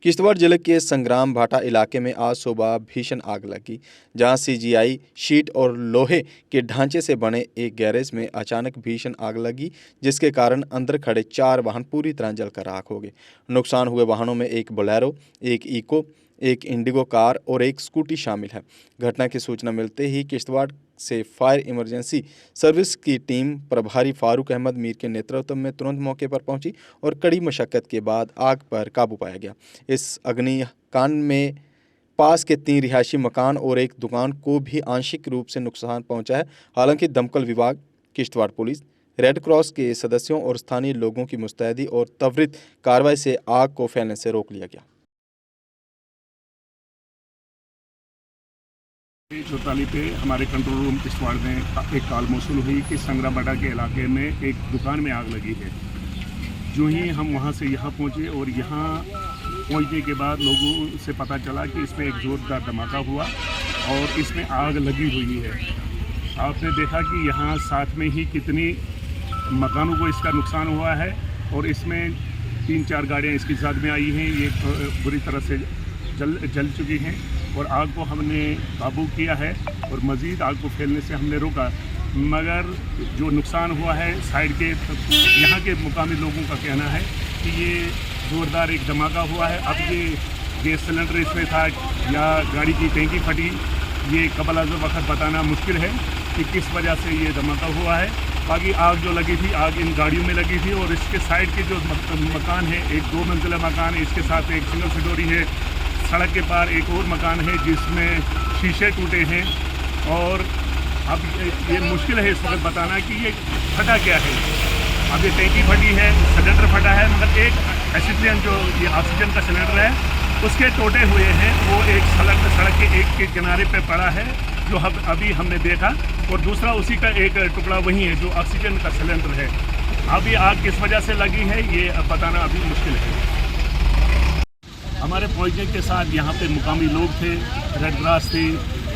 किश्तवाड़ जिले के संग्राम भाटा इलाके में आज सुबह भीषण आग लगी, जहां सीजीआई शीट और लोहे के ढांचे से बने एक गैरेज में अचानक भीषण आग लगी, जिसके कारण अंदर खड़े 4 वाहन पूरी तरह जलकर राख हो गए। नुकसान हुए वाहनों में एक बोलेरो, एक इको, एक इंडिगो कार और एक स्कूटी शामिल है। घटना की सूचना मिलते ही किश्तवाड़ से फायर इमरजेंसी सर्विस की टीम प्रभारी फारूक अहमद मीर के नेतृत्व में तुरंत मौके पर पहुंची और कड़ी मशक्कत के बाद आग पर काबू पाया गया। इस अग्निकांड में पास के 3 रिहायशी मकान और एक दुकान को भी आंशिक रूप से नुकसान पहुंचा है। हालांकि दमकल विभाग, किश्तवाड़ पुलिस, रेड क्रॉस के सदस्यों और स्थानीय लोगों की मुस्तैदी और त्वरित कार्रवाई से आग को फैलने से रोक लिया गया। 44 पे हमारे कंट्रोल रूम किश्तवाड़ में एक कॉल मौसूल हुई कि संग्राम भाटा के इलाके में एक दुकान में आग लगी है। जो ही हम वहां से यहाँ पहुँचे और यहाँ पहुँचने के बाद लोगों से पता चला कि इसमें एक ज़ोरदार धमाका हुआ और इसमें आग लगी हुई है। आपने देखा कि यहाँ साथ में ही कितनी मकानों को इसका नुकसान हुआ है और इसमें 3-4 गाड़ियाँ इसकी साथ में आई हैं। ये बुरी तरह से जल चुकी हैं और आग को हमने काबू किया है और मज़ीद आग को फैलने से हमने रोका। मगर जो नुकसान हुआ है साइड के यहाँ के मुकामी लोगों का कहना है कि ये ज़ोरदार एक धमाका हुआ है। अब ये गैस सिलेंडर इसमें था या गाड़ी की टैंकी फटी, ये कबल अज़ वक़्त बताना मुश्किल है कि किस वजह से ये धमाका हुआ है। बाकी आग जो लगी थी, आग इन गाड़ियों में लगी थी और इसके साइड के जो मकान है, एक 2 मंजिला मकान है, इसके साथ एक सिंगल स्टोरी है। सड़क के पार एक और मकान है जिसमें शीशे टूटे हैं और अब ये मुश्किल है इस वक्त बताना कि ये फटा क्या है। अब ये टैंकी फटी है, सिलेंडर फटा है, मगर एक ऑक्सीजन जो ये ऑक्सीजन का सिलेंडर है उसके टूटे हुए हैं, वो एक सड़क के एक के किनारे पे पड़ा है जो अभी हमने देखा, और दूसरा उसी का एक टुकड़ा वही है जो ऑक्सीजन का सिलेंडर है। अब ये आग किस वजह से लगी है ये बताना अभी मुश्किल है। हमारे पहुंचने के साथ यहाँ पे मुकामी लोग थे, रेड क्रॉस थी,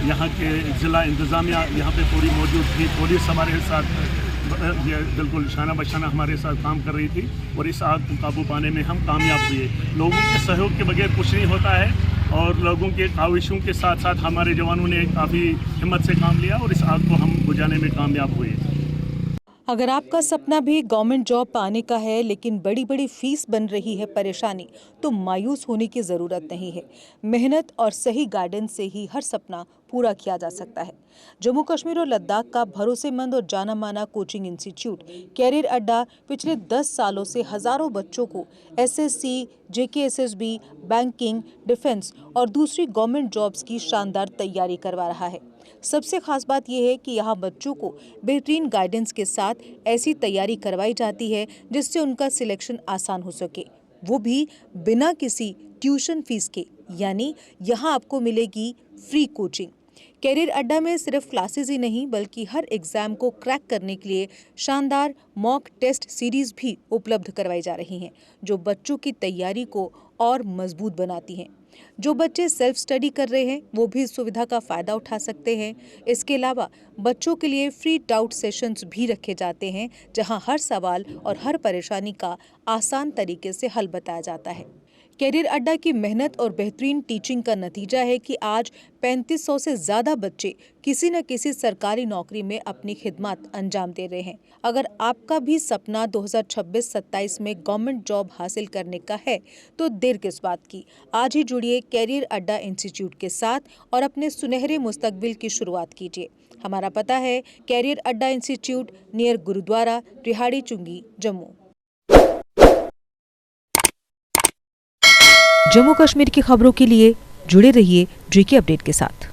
यहाँ के ज़िला इंतज़ामिया यहाँ पे पूरी मौजूद थी, पुलिस हमारे साथ ये बिल्कुल शाना बशाना हमारे साथ काम कर रही थी और इस आग को काबू पाने में हम कामयाब हुए। लोगों के सहयोग के बगैर कुछ नहीं होता है और लोगों के काविशों के साथ साथ हमारे जवानों ने काफ़ी हिम्मत से काम लिया और इस आग को हम बुझाने में कामयाब हुए। अगर आपका सपना भी गवर्नमेंट जॉब पाने का है लेकिन बड़ी बड़ी फीस बन रही है परेशानी, तो मायूस होने की ज़रूरत नहीं है। मेहनत और सही गाइडेंस से ही हर सपना पूरा किया जा सकता है। जम्मू कश्मीर और लद्दाख का भरोसेमंद और जाना माना कोचिंग इंस्टीट्यूट कैरियर अड्डा पिछले 10 सालों से हज़ारों बच्चों को एसएससी, जेकेएसएसबी, बैंकिंग, डिफेंस और दूसरी गवर्नमेंट जॉब्स की शानदार तैयारी करवा रहा है। सबसे खास बात यह है कि यहाँ बच्चों को बेहतरीन गाइडेंस के साथ ऐसी तैयारी करवाई जाती है जिससे उनका सिलेक्शन आसान हो सके, वो भी बिना किसी ट्यूशन फीस के। यानी यहाँ आपको मिलेगी फ्री कोचिंग। कैरियर अड्डा में सिर्फ क्लासेस ही नहीं बल्कि हर एग्जाम को क्रैक करने के लिए शानदार मॉक टेस्ट सीरीज भी उपलब्ध करवाई जा रही हैं, जो बच्चों की तैयारी को और मजबूत बनाती हैं। जो बच्चे सेल्फ स्टडी कर रहे हैं वो भी इस सुविधा का फ़ायदा उठा सकते हैं। इसके अलावा बच्चों के लिए फ्री डाउट सेशंस भी रखे जाते हैं, जहां हर सवाल और हर परेशानी का आसान तरीके से हल बताया जाता है। कैरियर अड्डा की मेहनत और बेहतरीन टीचिंग का नतीजा है कि आज 3500 से ज़्यादा बच्चे किसी न किसी सरकारी नौकरी में अपनी खिदमत अंजाम दे रहे हैं। अगर आपका भी सपना 2026-27 में गवर्नमेंट जॉब हासिल करने का है तो देर किस बात की। आज ही जुड़िए कैरियर अड्डा इंस्टीट्यूट के साथ और अपने सुनहरे मुस्तकबिल की शुरुआत कीजिए। हमारा पता है कैरियर अड्डा इंस्टीट्यूट, नियर गुरुद्वारा, रिहाड़ी चुंगी, जम्मू। जम्मू कश्मीर की खबरों के लिए जुड़े रहिए जेके अपडेट के साथ।